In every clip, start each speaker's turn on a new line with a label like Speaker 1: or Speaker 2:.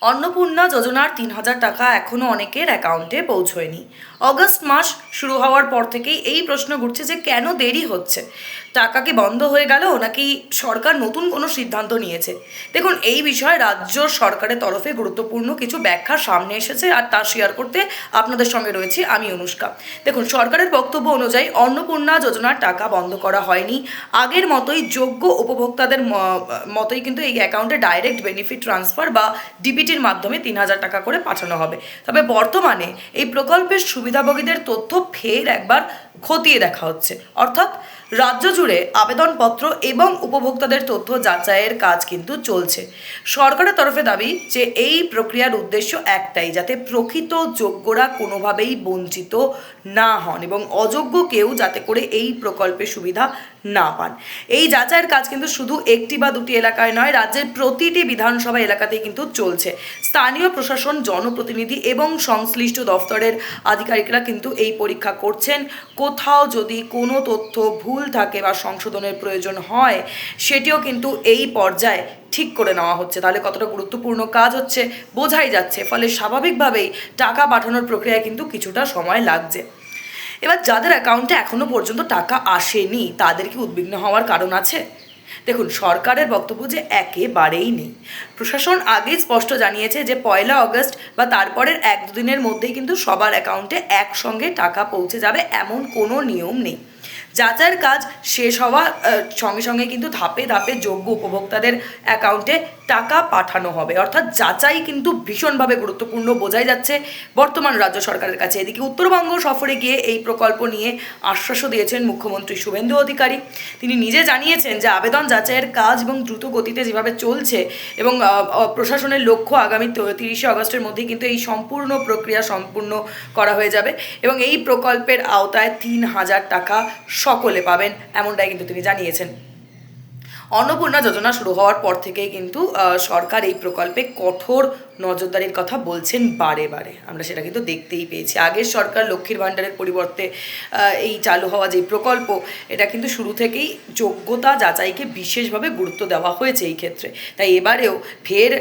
Speaker 1: অন্নপূর্ণা যোজনার ৩,০০০ টাকা এখনও অনেকের অ্যাকাউন্টে পৌঁছয়নি। অগস্ট মাস শুরু হওয়ার পর থেকেই এই প্রশ্ন ঘুরছে যে কেন দেরি হচ্ছে, টাকা কি বন্ধ হয়ে গেল নাকি সরকার নতুন কোনো সিদ্ধান্ত নিয়েছে। দেখুন, এই বিষয়ে রাজ্য সরকারের তরফে গুরুত্বপূর্ণ কিছু ব্যাখ্যা সামনে এসেছে, আর তা শেয়ার করতে আপনাদের সঙ্গে রয়েছি আমি অনুষ্কা। দেখুন, সরকারের বক্তব্য অনুযায়ী অন্নপূর্ণা যোজনার টাকা বন্ধ করা হয়নি। আগের মতোই যোগ্য উপভোক্তাদের মতোই কিন্তু এই অ্যাকাউন্টে ডাইরেক্ট বেনিফিট ট্রান্সফার বা ডিবিটির মাধ্যমে ৩,০০০ টাকা করে পাঠানো হবে। তবে বর্তমানে এই প্রকল্পের সুবিধাভোগীদের তথ্য ফের একবার খতিয়ে দেখা হচ্ছে, অর্থাৎ রাজ্য জুড়ে আবেদনপত্র এবং উপভোক্তাদের তথ্য যাচাইয়ের কাজ কিন্তু চলছে। সরকারের তরফে দাবি যে এই প্রক্রিয়ার উদ্দেশ্য একটাই, যাতে প্রকৃত যোগ্যরা কোনোভাবেই বঞ্চিত না হন এবং অযোগ্য কেউ যাতে করে এই প্রকল্পের সুবিধা না পান। এই যাচাইয়ের কাজ কিন্তু শুধু একটি বা দুটি এলাকায় নয়, রাজ্যের প্রতিটি বিধানসভা এলাকাতেই কিন্তু চলছে। স্থানীয় প্রশাসন, জনপ্রতিনিধি এবং সংশ্লিষ্ট দফতরের আধিকারিকরা কিন্তু এই পরীক্ষা করছেন। কোথাও যদি কোনো তথ্য ভুল থাকে বা সংশোধনের প্রয়োজন হয়, সেটিও কিন্তু এই পর্যায়ে ঠিক করে নেওয়া হচ্ছে। তাহলে কতটা গুরুত্বপূর্ণ কাজ হচ্ছে বোঝাই যাচ্ছে। ফলে স্বাভাবিকভাবেই টাকা পাঠানোর প্রক্রিয়ায় কিন্তু কিছুটা সময় লাগছে। এবার যাদের অ্যাকাউন্টে এখনও পর্যন্ত টাকা আসেনি, তাদের কি উদ্বিগ্ন হওয়ার কারণ আছে? দেখুন, সরকারের বক্তব্য যে একেবারেই নেই। প্রশাসন আগেই স্পষ্ট জানিয়েছে যে 1 আগস্ট বা তারপরের 1-2 দিনের মধ্যেই কিন্তু সবার অ্যাকাউন্টে একসঙ্গে টাকা পৌঁছে যাবে, এমন কোনো নিয়ম নেই। যাচাইয়ের কাজ শেষ হওয়ার সঙ্গে সঙ্গে কিন্তু ধাপে ধাপে যোগ্য উপভোক্তাদের অ্যাকাউন্টে টাকা পাঠানো হবে। অর্থাৎ যাচাই কিন্তু ভীষণভাবে গুরুত্বপূর্ণ বোঝাই যাচ্ছে বর্তমান রাজ্য সরকারের কাছে। এদিকে উত্তরবঙ্গ সফরে গিয়ে এই প্রকল্প নিয়ে আশ্বাসও দিয়েছেন মুখ্যমন্ত্রী শুভেন্দু অধিকারী। তিনি নিজে জানিয়েছেন যে আবেদন যাচাইয়ের কাজ এবং দ্রুত গতিতে যেভাবে চলছে এবং প্রশাসনের লক্ষ্য আগামী 30 আগস্টের মধ্যেই কিন্তু এই সম্পূর্ণ প্রক্রিয়া সম্পূর্ণ করা হয়ে যাবে এবং এই প্রকল্পের আওতায় ৩,০০০ টাকা সকলে পাবেন, এমনটাই কিন্তু তিনি জানিয়েছেন। অন্নপূর্ণা যোজনা শুরু হওয়ার পর থেকেই কিন্তু সরকার এই প্রকল্পে কঠোর নজরদারির কথা বলছেন বারে বারে। আমরা সেটা কিন্তু দেখতেই পেয়েছি। আগের সরকার লক্ষ্মীর ভাণ্ডারের পরিবর্তে এই চালু হওয়া যে প্রকল্প, এটা কিন্তু শুরু থেকেই যোগ্যতা যাচাইকে বিশেষভাবে গুরুত্ব দেওয়া হয়েছে এই ক্ষেত্রে। তাই এবারেও ফের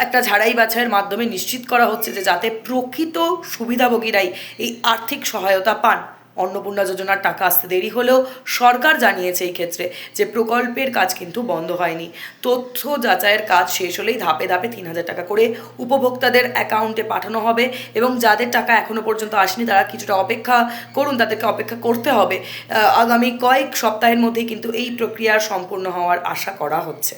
Speaker 1: একটা ঝাড়াই বাছাইয়ের মাধ্যমে নিশ্চিত করা হচ্ছে যে যাতে প্রকৃত সুবিধাভোগীরাই এই আর্থিক সহায়তা পান। অন্নপূর্ণা যোজনার টাকা আসতে দেরি হলেও সরকার জানিয়েছে এই ক্ষেত্রে যে প্রকল্পের কাজ কিন্তু বন্ধ হয়নি। তথ্য যাচাইয়ের কাজ শেষ হলেই ধাপে ধাপে ৩,০০০ টাকা করে উপভোক্তাদের অ্যাকাউন্টে পাঠানো হবে এবং যাদের টাকা এখনও পর্যন্ত আসেনি তারা কিছুটা অপেক্ষা করুন, তাদেরকে অপেক্ষা করতে হবে। আগামী কয়েক সপ্তাহের মধ্যেই কিন্তু এই প্রক্রিয়া সম্পূর্ণ হওয়ার আশা করা হচ্ছে।